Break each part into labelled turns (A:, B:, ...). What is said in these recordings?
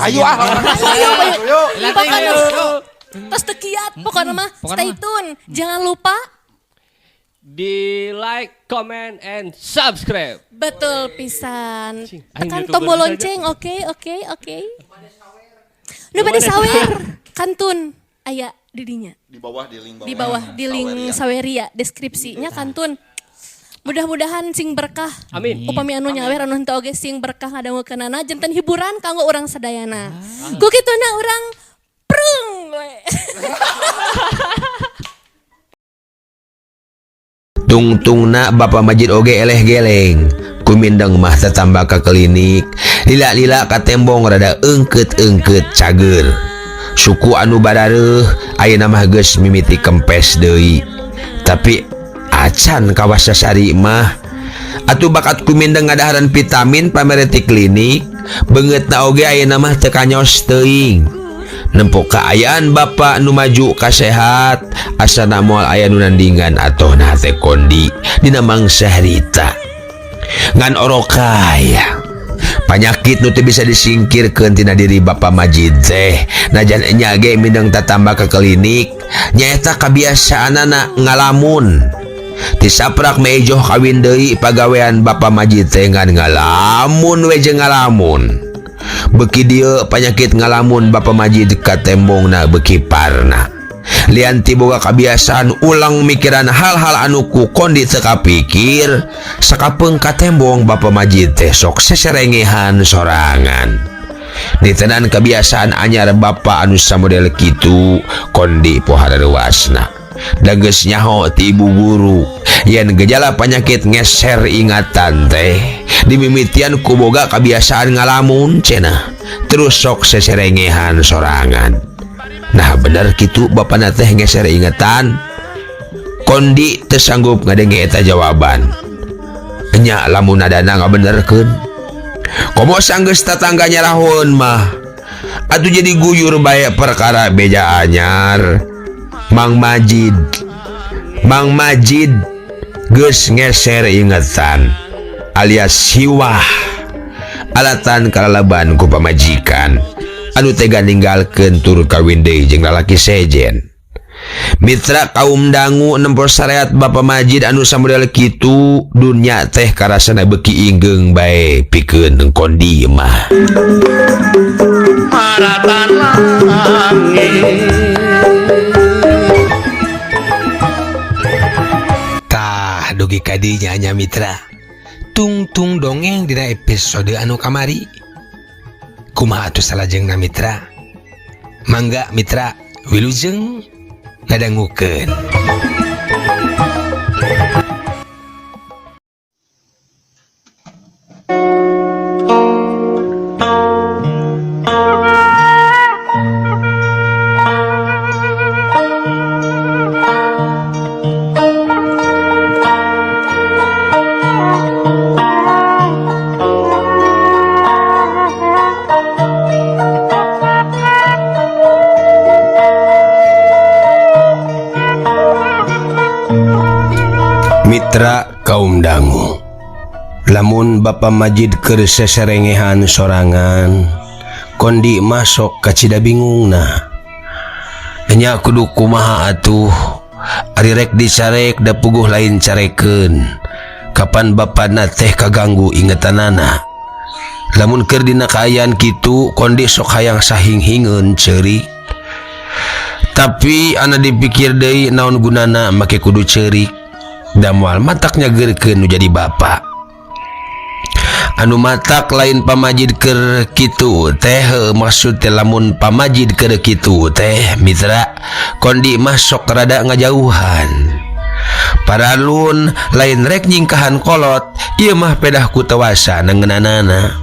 A: Ayo
B: Terus tekiat pokoknya mah stay tune. Jangan lupa
C: di like, comment, and subscribe.
B: betul pisan. Tekan tombol lonceng, oke. Nu bade sawer kantun aya didinya.
A: di bawah
B: Di link Saweria deskripsinya kantun. Mudah-mudahan sing berkah.
C: Amin.
B: Upami anu nyawer anu henteu oge sing berkah ngadangukeunana janten hiburan kanggo urang sadayana. Ku kituna urang prung we.
D: Tungtungna Bapak Majid oge eleh geleng kumindeng mah tetambah ke klinik lila-lila ka tembong rada engkeut cager suku anu badareuh ayeuna mah geus mimiti kempes deui tapi acan kawas sasari mah atuh bakat kumindeng ngadaharan vitamin pamere ti klinik beungeutna oge ayeuna mah teu kanyos teuing nempok kaayaan bapak nu maju kasehat asana moal aya nu nandingan atohna teh kondi dina mangsa harita ngan orokaya panyakit nu teu bisa disingkirkeun tina diri Bapak Majid teh najan nya ge mindeng tatambah ke klinik nyaeta kabiasaanana ngalamun tisaprak mejoh kawin deui pagawean Bapak Majid teh ngan ngalamun we jeung ngalamun beki dieu penyakit ngalamun Bapak Majid ka tembongna beki parna lianti boga kebiasaan ulang mikiran hal-hal anu ku kondi teu kapikir sakapeung ka tembong Bapak Majid teh sok seserengehan sorangan ditenan kebiasaan anyar Bapak anu samodel kitu kondi pohara ruasna da geus nyaho ti ibu guru yen gejala penyakit ngeser ingatan teh dimimitian ku boga kebiasaan ngalamun cenah terus sok seserengehan sorangan nah bener kitu bapana teh ngeser ingatan kondi teu sanggup ngadenge eta jawaban nya lamun adana ngabenerkeun komo sanggeus tatangga nyarahun mah atuh jadi guyur bae perkara beja anyar Mang Majid geus ngeser ingatan alias siwah alatan kalalaban ku pamajikan anu tega ninggalkeun tur kawin deui jeung lalaki sejen mitra kaum dangu nempor sareat Bapak Majid anu samodel kitu dunya teh karasana beuki inggeung bae pikeun kondi mah
E: maratan langit
D: dugi kadinya nya mitra tungtung dongeng dina episode anu kamari kumaha atuh salajengna mitra mangga mitra wilujeng ngadangukeun mitra kaum dangu lamun Bapak Majid keur seserengehan sorangan kondi masuk ka cida bingungna nya kudu kumaha atuh ari rek dicarek da puguh lain carekeun kapan bapana teh kaganggu ingetanana lamun keur dina kaayaan kitu kondi sok hayang sahing-hingeun ceurik tapi ana dipikir deui naon gunana make kudu ceurik da moal mataknya geurkeun nu jadi bapak anu matak lain pamajid keur kitu teh maksud teh lamun pamajid keur kitu teh mitra kondi masuk rada ngajauhan paralun lain rek nyingkahan kolot ieu mah pedah ku tewasa nangeunanana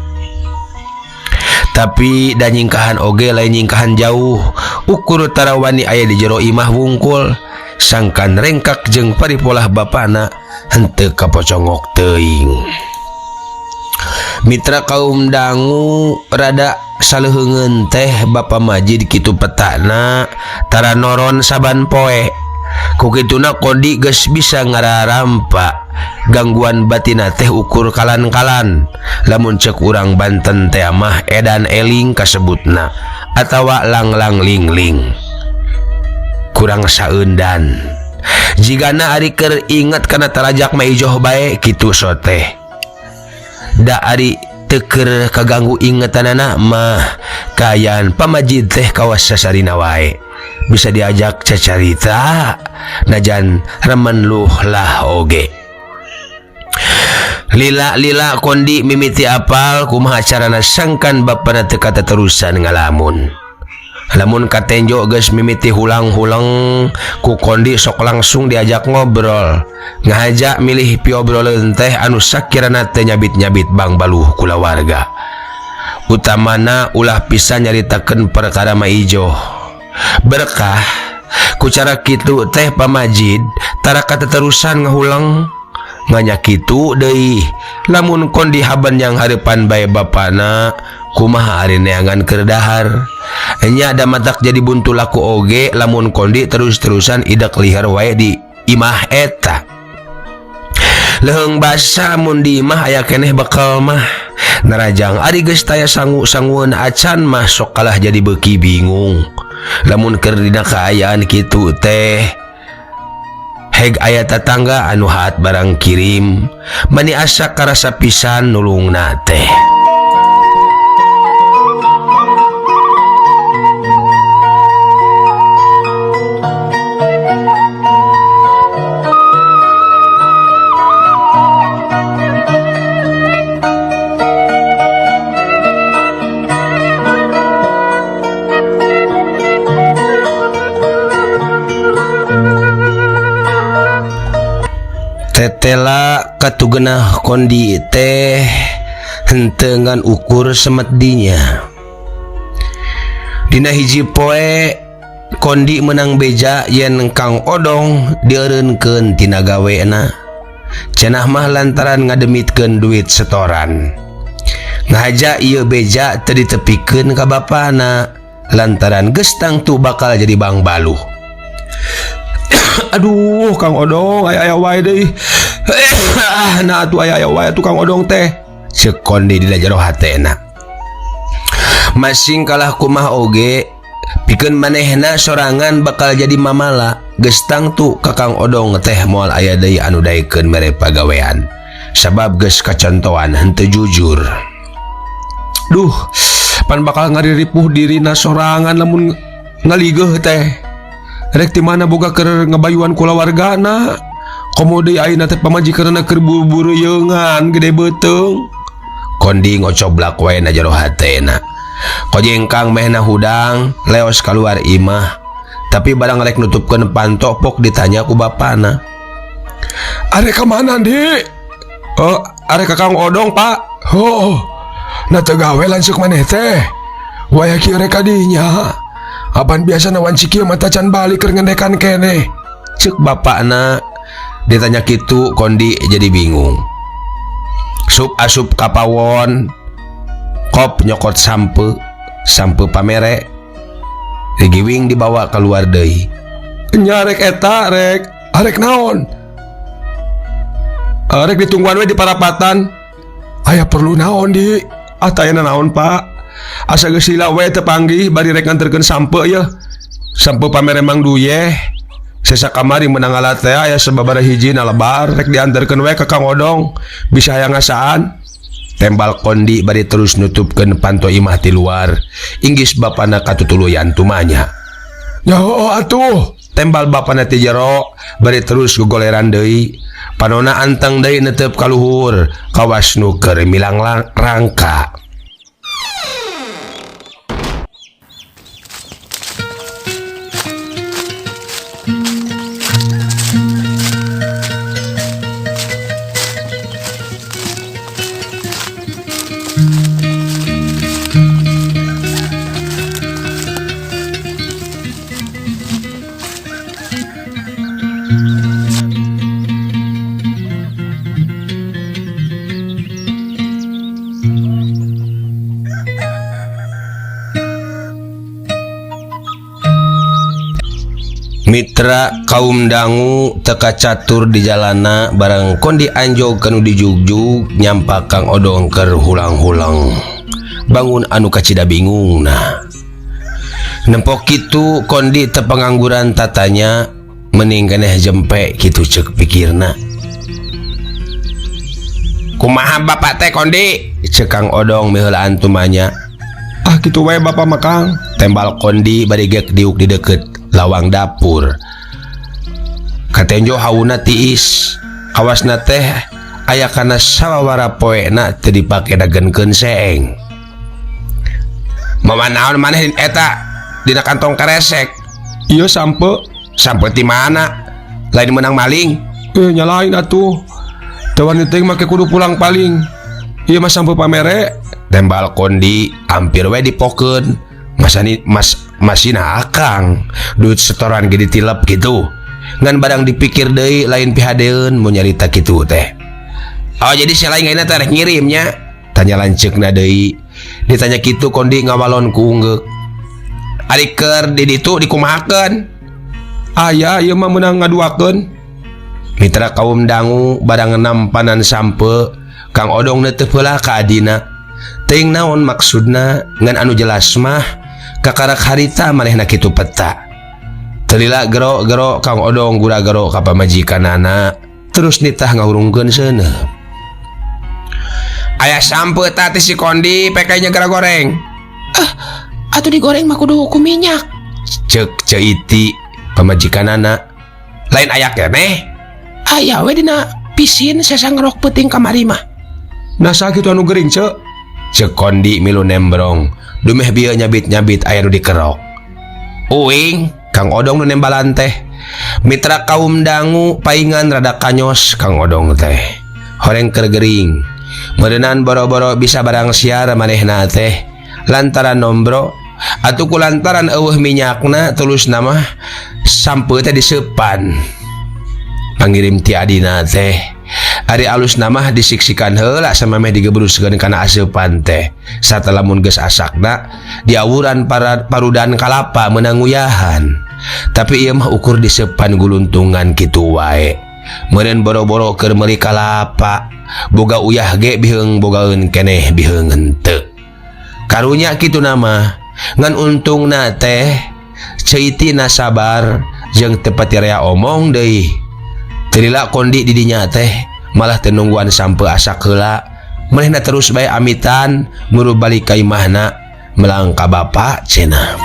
D: tapi da nyingkahan oge lain nyingkahan jauh ukur tarawani aya di jero imah wungkul sangkan rengkak jeung paripolah bapana henteu kapocongok teuing mitra kaum dangu rada saleuheungeun teh Bapak Majid kitu petana tara noron saban poe ku kituna kondi geus bisa ngararampa gangguan batina teh ukur kalan-kalan lamun cek urang Banten teh mah edan eling kasebutna atawa lang-lang ling-ling kurang saeundan jigana ari keur inget kana tarajak mah ijoh bae kitu soteh da ari teu kaganggu ingetanana mah kayan pamajid teh kawas sasarina wae bisa diajak cacarita najan remen luh lah oge lila kondi mimiti apal kumaha carana sangkan bapana teu kataterusan ngalamun lamun katenjo geus mimiti hulang-hulang ku kondi sok langsung diajak ngobrol ngajak milih piobroleun teh anu sakirana teh nyabit-nyabit bang baluh kulawarga utamana ulah pisan nyaritakeun perkara mah ijo berkah ku cara kitu teh pamajid tara kataterusan ngahulang nganya kitu deui lamun kondi haban yang hareupan bae bapana kumaha ari neangan keur dahar nya da matak jadi buntu laku oge lamun kondi terus-terusan idak lihar wae di imah eta leheung basa mun di imah aya keneh bekal mah narajang ari geus taya sangu-sangueun acan mah sok kalah jadi beuki bingung lamun keur dina kaayaan kitu teh heg aya tatangga anu haat barang kirim mani asa karasa pisan nulungna teh tetela katugenah kondi teh hentengan ukur semedinya dina hiji poe kondi menang beja yen Kang Odong dieureunkeun tina gawena cenah mah lantaran ngademitkeun duit setoran ngahaja ieu beja teu ditepikeun ka bapana lantaran geus tangtu bakal jadi bang baluh aduh Kang Odong aya wae deui nah atuh aya wae tuh Kang Odong teh ceuk kondi dina jero hatena masing kalah kumaha oge pikeun manehna sorangan bakal jadi mamala geus tangtu ka Kang Odong teh moal aya deui anu daekeun mere pagawean sabab geus kacontoan henteu jujur duh pan bakal ngariripuh dirina sorangan lamun ngaligeuh teh rek ti mana boga keur ngabayuan kulawargana komo deui ayeuna teh pamajikeunna keur buru-buru yeungan gede beuteung kondi ngocoblak wae na jero hatena kojengkang mehna hudang leos kaluar imah tapi barang rek nutupkeun panto pok ditanya ku bapana are ka mana di are ka Kang Odong Pak na teu gawe langsung maneh teh waya kieu rek ka dinya apan biasa nawan cikieu mata can balik keur ngendekan keneh ceuk bapakna ditanya kitu kondi jadi bingung sup asup kapawon kop nyokot sampe pamere digiwing dibawa keluar deui nya rek eta arek naon arek ditungguan we di parapatan aya perlu naon di atayana naon Pak asa geus lila we teu panggih bari rek nganterkeun sampe ye sampe pamere Mang Duyeh sesa kamari menang alat teh aya sababaraha hiji na lebar rek dianterkeun we ka Kang Odong bisa hayang ngasaan tembal kondi bari terus nutupkeun panto imah ti luar inggis bapana katutuluyan tumanya nyaho atuh tembal bapana ti jero bari terus gogoleran deui panonna anteng deui netep ka luhur kawas nu keur milang rangka Mitra kaum dangu teka catur di jalana barang kondi anjog kanu dijugjug nyampa Kang Odong keur hulang-hulang bangun anu kacida bingung nah nempok kitu kondi tepengangguran tatanya mending keneh jempe kitu ceuk pikirna. Kumaha bapak teh kondi ceuk Kang Odong miheulaan tumanya. Ah kitu wae bapak makang tembal kondi bari gek diuk di deket lawang dapur. Katenjo hauna tiis awasna teh aya kana sawawara poena teu dipake dagenkeun seeng. Mamanaon maneh eta dina kantong karesek? Iya sampe ti mana? Lain menang maling? Nyalain atuh. Tawani teh make kudu pulang paling. Iya mah sampe pamere. Tembal kondi hampir we dipokeun. Masina akang duit setoran ge ditilep gitu. Ngan barang dipikir deui lain pihadeun mun nyarita kitu teh. Oh jadi selain gaina teh ngirimnya? Tanya lanceukna deui. Ditanya kitu kondi ngawalon ku ungeuk. Ari keur di ditu dikumahakeun? Aya ieu mah meunang ngaduakeun. Mitra kaum dangu barang nampanan sampe Kang Odong neuteup heula ka adina. Teuing naon maksudna ngan anu jelas mah kakarak harita manehna kitu peta. Telila gero-gero Kang Odong gura gero ka pamajikanana terus nitah ngahurungkeun seuneu. Aya sampe tati si kondi pekainya gara goreng. Atuh digoreng mah kudu ku minyak. Ceuk Ceiti pamajikanana. Lain aya keneh? Aya we dina pisin sasangrok peuting kamari mah. Nah sakitu anu gering ceuk. Ceuk kondi milu nembrong. Dumeh bieu nyabit-nyabit aya nu dikerok. Uing Kang Odong nu nembalan teh. Mitra kaum dangu paingan rada kanyos Kang Odong teh. Horeng keur gering. Meureunnan boro-boro bisa barang siar manehna teh. Lantaran nombro atuh kulantaran eueuh minyakna tulusna mah sampe teh diseupan. Pangirim ti adina teh. Ari alus namah disiksikan heula samemeh digebruskeun kana aseupan teh. Satela mun geus asakna diawuran parudan kalapa meunang uyahan. Tapi ieu mah ukur diseupan guluntungan kitu wae. Meureun boro-boro keur meuli kalapa, boga uyah ge biheung bogaeun keneh biheung henteu. Karunya kitu nama ngan untungna teh Ceitina sabar jeung teu pati rea omong deui. Terila kondi di dinya teh malah tenungguan sampe asak heula manehna terus bae amitan muru balik ka imahna melang ka bapa cenah.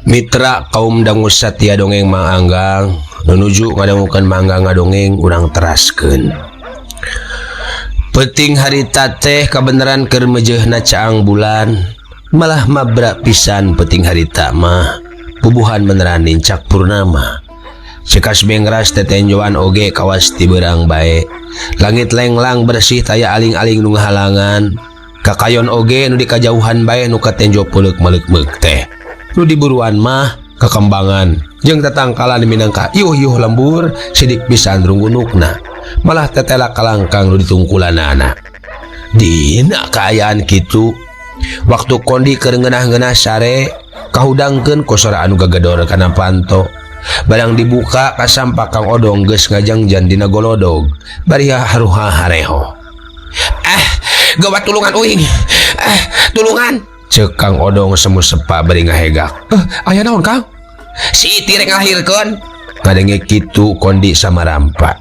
D: Mitra kaum dangu satia dongeng manganggang nunuju ngadangukeun manggang ngadongeng urang teraskeun. Peuting harita teh kabeneran keur meujeuhna caang bulan malah mabra pisan peuting harita mah pubuhan beneran nincak purnama. Cekas bengras tetenjoan oge kawas ti beurang bae. Langit lenglang bersih taya aling-aling nu ngahalangan. Kakayon oge nu di kajauhan bae nu katenjo peuleuk-meuleuk teh. Nu diburuan mah kekembangan jeung tatangkalan minangka yuh-yuh lembur sidik pisan runggunukna malah tetela kalangkang nu ditungkulanana. Dina kaayaan kitu waktu kondi keur ngeunah-ngeunah sare kahudangkeun ku sora anu gagedor kana panto. Barang dibuka kasampak Kang Odong geus ngajangjan dina golodog bari haruha hareho. Gawat tulungan uing. Tulungan ceuk Kang Odong semu sepa bari ngahegak. Aya naon Kang? Si Iti rek ngahirkeun. Ngadenge kitu kondi samarampa.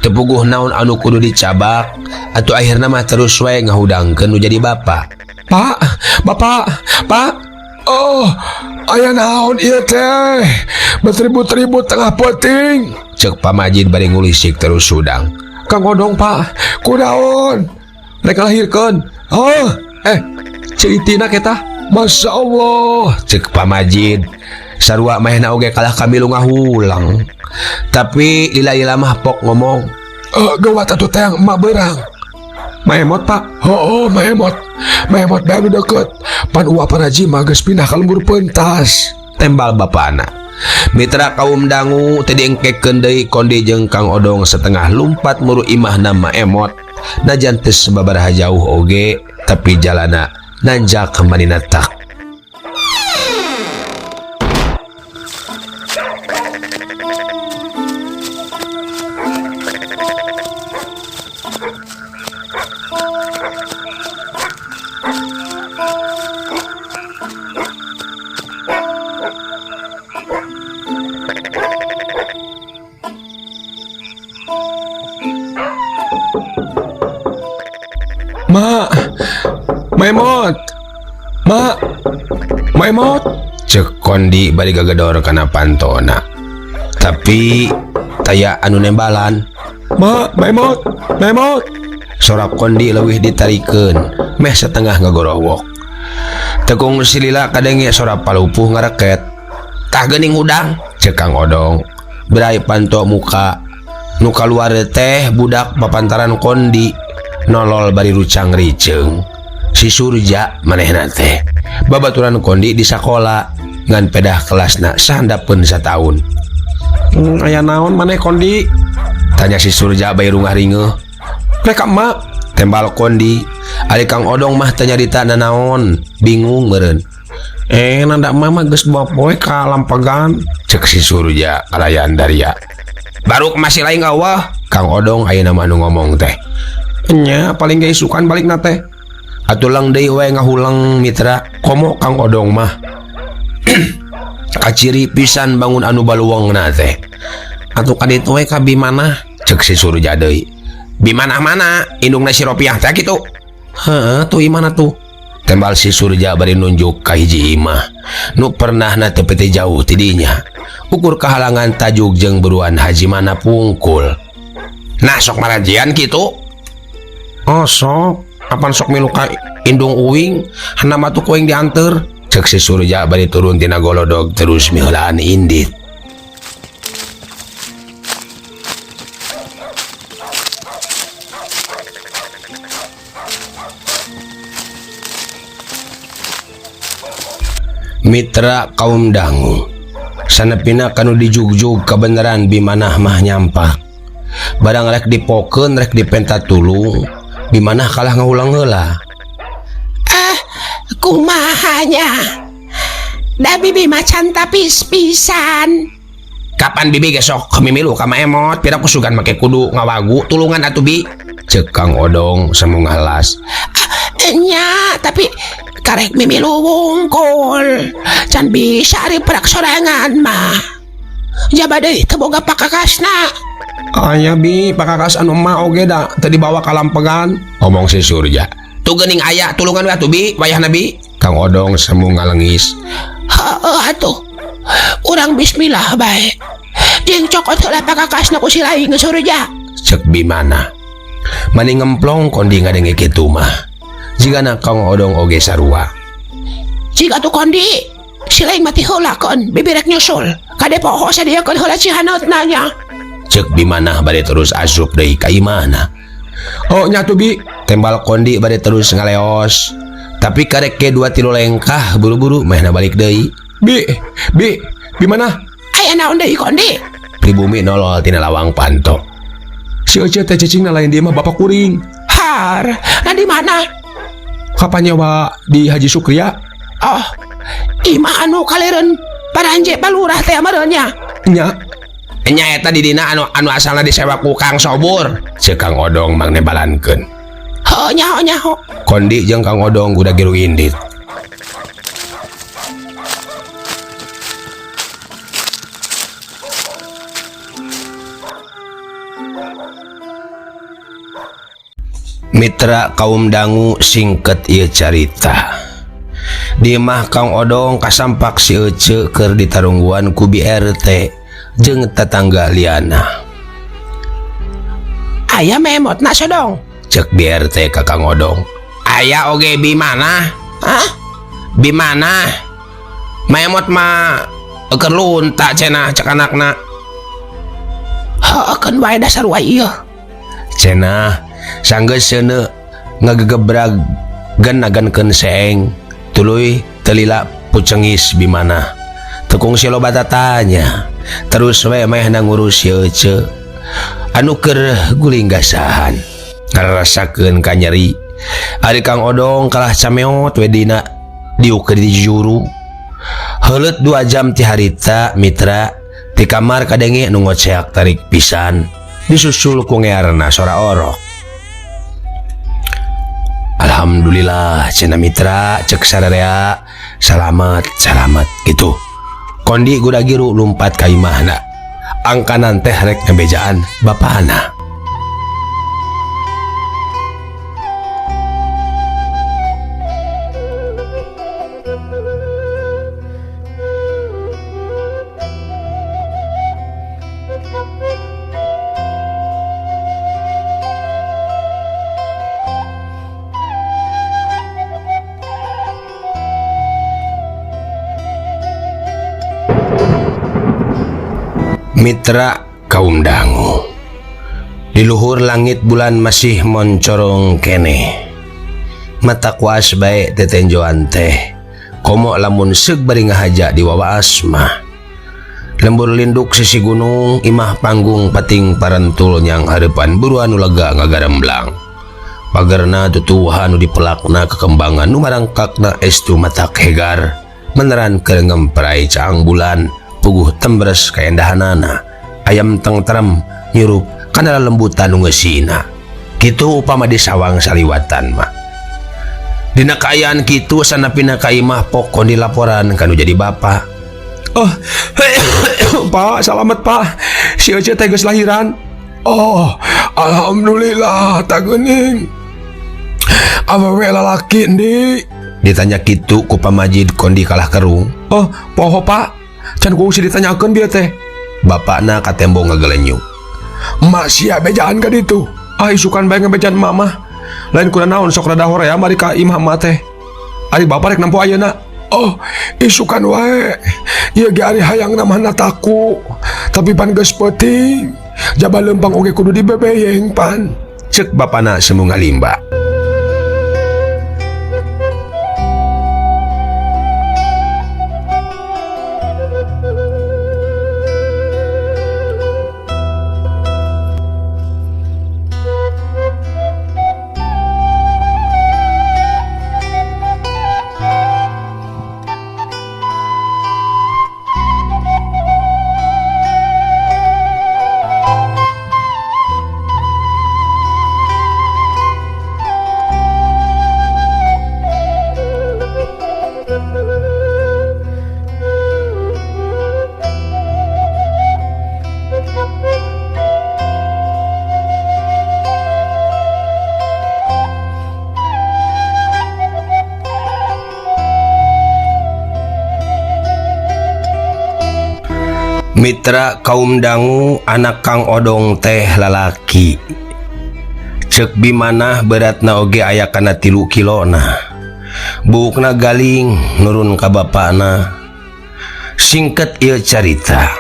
D: tepuguh naon anu kudu dicabak atau akhirna mah terus wae ngahudangkeun nu jadi bapak.
A: Pak, Bapak, Pak. Oh, aya naon ieu teh? Bertribut-tribut tengah peuting.
D: Cek Pak Majid bari ngulisik terus sudang.
A: Kang Odong, Pak. Kunaon? Rek lahirkeun. Oh, ceuitina kita. Masya Allah.
D: Cek Pak Majid. Sarua mahena oge kalah kamilu ngahulang. Tapi lila-lila mah pok ngomong.
A: Gawat atuh teh emak beurang. Maemot, Pak. Oh, Maemot. Maemot baru deket. Pan uap Haji mah geus pindah ka lembur pentas.
D: Tembal bapana. Mitra kaum dangu tadi engkekeun deui Kondi jeung Kang Odong setengah lumpat muru imahna Maemot. Najan teu sababaraha jauh oge, tapi jalana nanjak manina tak.
A: Mak, Maemot, Mak, Maemot.
D: Cek Kondi bari gagedor kana pantona. Tapi taya anu nembalan.
A: Mak, Maemot, Maemot.
D: Sorak Kondi leuwih ditarikeun, meh setengah ngagorowok. Tekung silila kadenge sorak palupuh ngareket. Tah geuning hudang, cek Kang Odong. Berai panto muka. Nu kaluar teh budak papantaran Kondi. Nolol bari rucang riceung. Si Surja manehna teh babaturan Kondi di sakola ngan pedah kelasna sahandapeun sataun.
A: Aya naon maneh Kondi?
D: Tanya si Surja bae rungah ringeuh.
A: Rek emak.
D: Tembal Kondi. Ari Kang Odong mah tanya dita nanaon, bingung meureun.
A: Nanda mama geus bawa poe ka Lampegan.
D: Cek si Surja kalayan Daria. Baru masih lain ngawah. Kang Odong ayeuna mah anu ngomong teh.
A: Nya paling gak isukan balik nate.
D: Atulang deui wae ngahulang mitra. Komo Kang Odong mah. Kaciri pisan bangun anu baluweng teh.
A: Atuh kaditu we ka Bimana.
D: Cek si Surja deui. Bimana mana? Indungna si Ropiah teh kitu.
A: Heeh, tuh imana tuh?
D: Tembal si Surja bari nunjuk ka hiji imah nu pernah na teu pete jauh ti dinya. Ukur kahalangan tajuk jeung beruan Haji Mana pungkul. Nah sok marajian kitu.
A: Oh sok, apan sok milu ka indung uwing, hana mah tuh kuing dianter.
D: Cek si Surja bari turun tina golodog terus miheulaan indit. Mitra kaum dangu. Sanepina kanu dijugjug kebenaran Bimanah mah nyampak. Barang rek dipokeun rek dipenta tulung. Bimanah kalah ngahulang heula.
F: Kumahanya da bibi macan tapis pisan.
D: Kapan bibi gesok mimilu ka Maemot pira kusugan make kudu ngawagu tulungan atuh bi. Cek Kang Odong semu ngalas.
F: Nya tapi karek mimilu wungkul can bisa riperak sorangan mah. Jaba deui teu boga pakakasna.
A: Aya bi pakakas anu mah oge da teu dibawa ka Lampegan.
D: Omong si Surja. Tu geuning aya tulungan we atuh bi wayahna bi. Kang Odong semu ngalengis.
F: Heuh atuh. Urang bismillah bae. Jeung cokot heula pakakasna ku si laing Surja.
D: Cek Bimana. Mani ngemplong Kondi ngadenge kitu mah. Jigana Kang Odong oge sarua.
F: Jika tuh Kondi si laing mati heula kon bibirek nyusul. Kade poho sadiakeun heula cihanot nanya.
D: Cek Bimanah bade terus asup deui ka imahna.
A: Oh nya tuh bi.
D: Tembal Kondi bade terus ngaleos. Tapi karek ke 2-3 lengkah buru-buru mehna balik deui.
A: Bi mana?
F: Aya naon deui Kondi?
D: Pribumi nolol tina lawang panto.
A: Si Ece teh cicingna lain dia mah bapak kuring.
F: Har, nah di mana?
A: Kapan nyawa di Haji Sukria?
F: Oh, imah anu kaleureun paranje balurah teh amarenya.
A: Nya.
D: Nya eta di dina anu asalna disewa ku Kang Sobur. Cek Kang Odong mang nembalankeun.
F: Heuh nya.
D: Kondi jeung Kang Odong udah giru indit. Mitra kaum dangu singket ieu carita. Di mah Kang Odong kasampak si Ece keur ditarungguan ku BRT jeung tetangga liana.
F: Aya memot na sodong.
D: Cek BRT ka Kang Odong. Aya oge bimana?
F: Hah?
D: Bimana? Memot mah keur lunta cenah cek anakna.
F: Heukeun wae dasar wae ieu.
D: Cenah sanggeus seuneu ngagegebrag ganagankeun seeng tuluy telila pucengis bimana tekung si loba tatanya terus we meh ngurus si Ece anu keur guling gasahan ngarasakeun ka nyeri ari Kang Odong kalah cameot we dina diuk ke di juru heuleut 2 jam ti harita mitra di kamar kadenge nu ngoceak tarik pisan disusul ku ngearna sora orok. Alhamdulillah cenah mitra cek sadarea selamat gitu. Kondi guda giru lumpat ka imahna. Angkanan teh rek ngebejaan bapana. Mitra kaum dangu. Di luhur langit bulan masih moncorong kene. Mata kuas bae tetenjoan teh. Komo lamun seug bari ngahaja di wawaas mah. Lembur linduk sisi gunung imah panggung pating parentul nyang hareupan buruan nu lega ngagaremblang. Pagerna tutuwuhan nu dipelakna kekembangan nu marangkakna estu matak hegar. Meneran keur ngemprai caang bulan. Puguh tembres kaendahanana ayam tentrem nyurup kana lembutan nu ngeusina kitu upama di sawang saliwatan mah dina kaayaan kitu sanapina ka imah pokon dilaporan kanu jadi bapa. Oh Pak salamet Pak si Ece teh geus lahiran.
A: Oh, alhamdulillah tak geuning. Awewe lalaki ndi?
D: Ditanya kitu ku pamajid kondi kalah kerung.
A: Oh, poho Pak. Can kungsi ditanyakan dia teh.
D: Bapakna katembong ngagelenyuk.
A: Mak sia bejaan ka ditu. Ah isukan bae ngebejaan mamah. Lain kuna naon sok rada horea mari ka imah mah teh. Ari bapak rek nampu ayeuna. Oh, isukan wae. Ieu ge ari hayang namahna taku. Tapi pan geus peuting. Jaba lempang oge kudu dibebeyeng pan.
D: Cek bapana semu ngalimba. Mitra kaum dangu anak Kang Odong teh lalaki. Cek bimana beratna oge aya kana 3 kilona. Buukna galing nurun ka bapana. Singket ieu carita.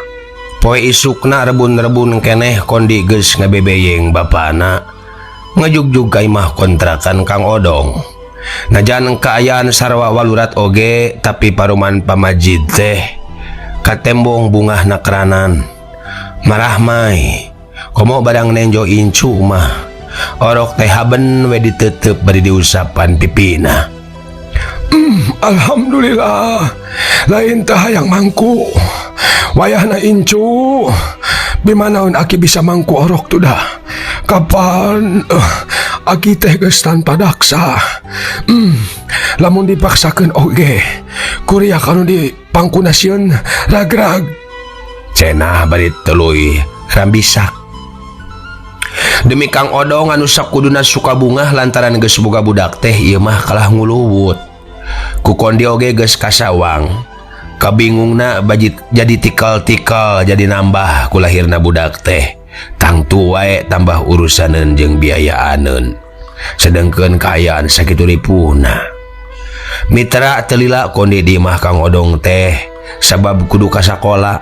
D: Poe isukna rebun-rebun keneh kondi geus ngabebeyeng bapana. Ngajugjug ka imah kontrakan Kang Odong. Najan kaayaan sarwa walurat oge tapi paruman pamajid teh katembong bungah nakranan marah mai komo barang nenjo incu mah orok teh haben we ditetep bari diusapan pipina.
A: Alhamdulillah lain teh hayang mangku wayahna incu bimanaon aki bisa mangku orok tu dah kapan aki teh geus tanpa daksa. Lamun dipaksakeun oge kuria kanu di pangkunasieun ragrag.
D: Cenah bari tuluy rambisak. Demi Kang Odong anu sakuduna suka bunga lantaran geus boga budak teh ieu mah kalah nguluwut. Ku kondi oge geus kasawang. Kabingungna jadi tikal-tikal jadi nambah ku lahirna budak teh. Tangtu wae tambah urusaneun jeung biayaaneun. Sedengkeun kaayaan sakitu ripuhna. Mitra telila kondi di mah Kang Odong teh sabab kudu ka sakola.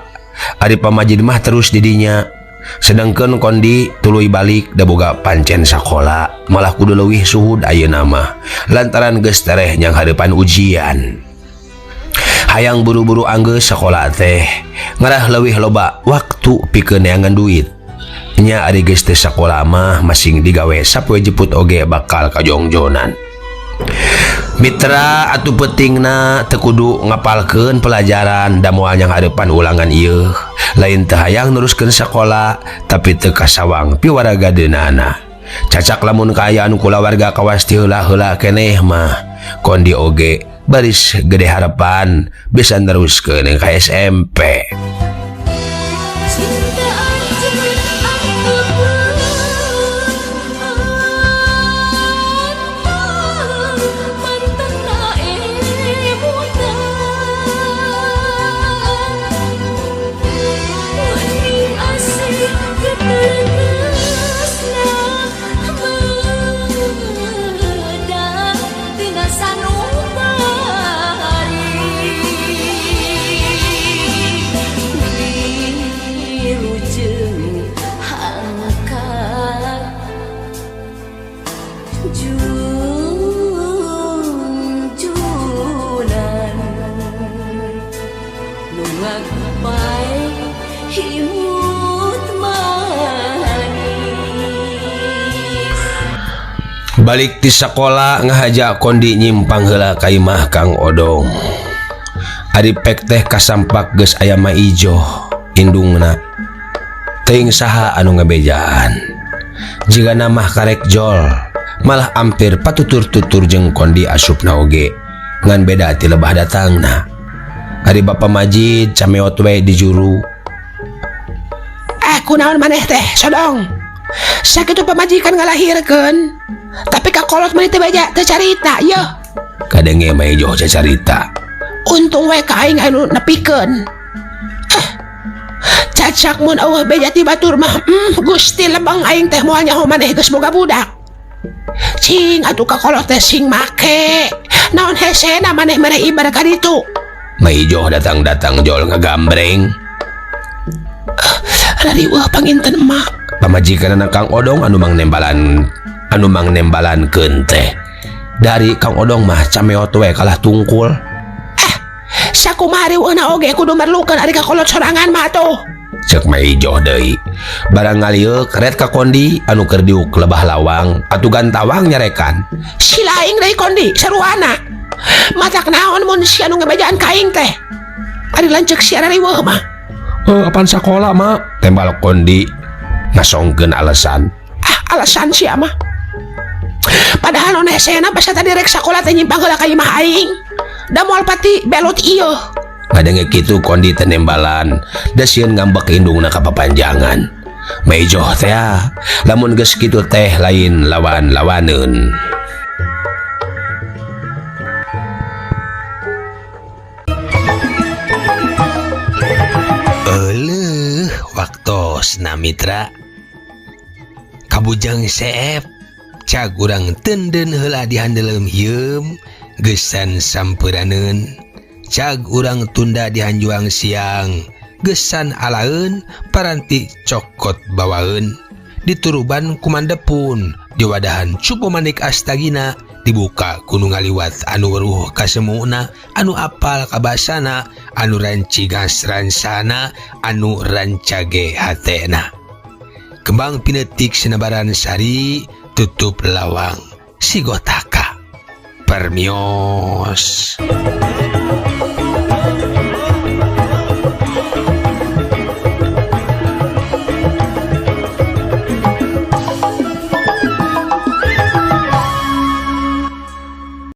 D: Ari pamajid mah terus didinya. Sedangkan kondi tuluy balik da boga pancen sakola malah kudu leuwih suhud ayeuna mah lantaran geus tereh nyang hareupan ujian. Hayang buru-buru anggeus sakola teh ngarah leuwih loba waktu pikeun neangan duit. Nya ari geus teu sakola mah masing digawe sapoe jeput oge bakal kajongjonan. Mitra atuh pentingna teu kudu ngapalkeun pelajaran da moal nyang hareupan ulangan ieu. Lain teu hayang neruskeun sakola tapi teu kasawang piwaragadeunana. Cacak lamun kaayaan kulawarga kawas ti heula-heula keneh mah kondi oge baris gede harapan bisa neruskeun ka SMP. Balik ti sakola ngahaja kondi nyimpang heula ka imah Kang Odong. Ari pek teh kasampak geus aya mah ijo indungna. Teuing saha anu ngabejaan. Jigana mah karek jol, malah ampir patutur-tutur jeung kondi asupna oge. Ngan beda ti lebah datangna. Ari Bapa Majid cameot we di juru.
F: Kunaon maneh teh, Sodong? Sakitu pamajikan ngalahirkeun, tapi kakolot mah teu beja teu carita yeuh.
D: Kadenge mah ijo carita.
F: Untung we ka aing anu nepikeun. Cacak mun eueuh beja ti batur mah, Gusti lebang aing teh moal nyaho maneh geus boga budak. Cing atuh kakolot teh sing make. Naon hesena maneh mere ibar ka ditu.
D: Mah ijo datang-datang jol ngagambreng.
F: Riweuh panginten emak.
D: Pamajikanna Kang Odong anu mang nembalan keun teh. Dari Kang Odong mah cameot we kalah tungkul.
F: Sakumaha riweuhna oge kudu merlukeun ari kakolot sorangan mah atuh.
D: Ceuk mah ijo deui. Barang ngalieu keret ka kondi anu keur diuk lebah lawang atuh gantawang nyarekan.
F: Si laing deui kondi saruana. Matak naon mun si anu ngabejaan ka aing teh. Ari lanceuk siara riweuh mah.
A: Apaan sakola mak?
D: Tembal kondi ngasongkeun alasan.
F: Alasan sia mah. Padahal non hesena pas tadi rek sakola teh nyimpang heula ka imah aing. Da moal pati belot ieu.
D: Ngadenge kitu kondi teh nembalan, da sieun ngambek indungna ka papanjangan. Maijoh teh lamun geus kitu teh lain lawan-lawaneun. Waktos na mitra kabujang seep cag urang tenden heula dihandeleum hieum gesan sampuraneun cag urang tunda dihanjuang siang gesan alaeun paranti cokot bawaeun dituruban kumandepun diwadahan cupo manik astagina dibuka kudu ngaliwat anu weruh kasemuna anu apal kabasana anu rancigas ransana anu rancage hatena kembang pinetik sinabaran sari tutup lawang sigotaka permios.